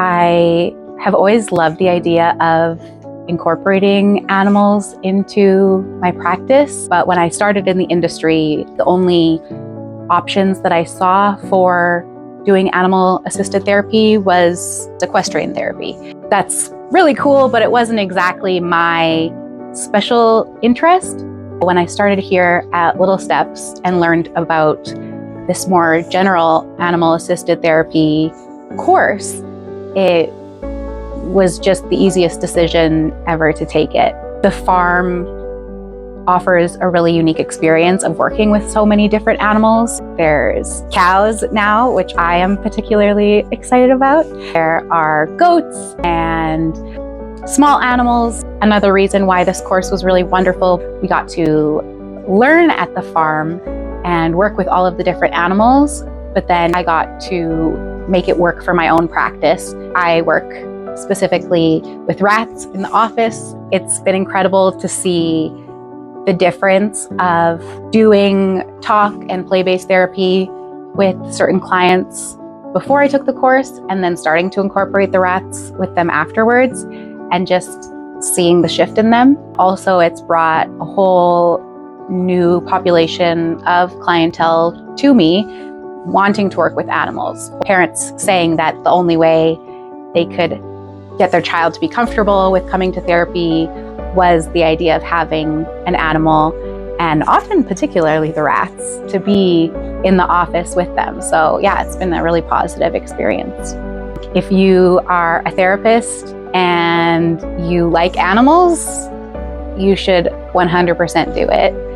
I have always loved the idea of incorporating animals into my practice, but when I started in the industry, the only options that I saw for doing animal-assisted therapy was equestrian therapy. That's really cool, but it wasn't exactly my special interest. When I started here at Lil Steps and learned about this more general animal-assisted therapy course, it was just the easiest decision ever to take it. The farm offers a really unique experience of working with so many different animals. There's cows now, which I am particularly excited about. There are goats and small animals. Another reason why this course was really wonderful, we got to learn at the farm and work with all of the different animals, but then I got to make it work for my own practice. I work specifically with rats in the office. It's been incredible to see the difference of doing talk and play-based therapy with certain clients before I took the course and then starting to incorporate the rats with them afterwards and just seeing the shift in them. Also, it's brought a whole new population of clientele to me wanting to work with animals. Parents saying that the only way they could get their child to be comfortable with coming to therapy was the idea of having an animal, and often particularly the rats, to be in the office with them. So yeah, it's been a really positive experience. If you are a therapist and you like animals, you should 100% do it.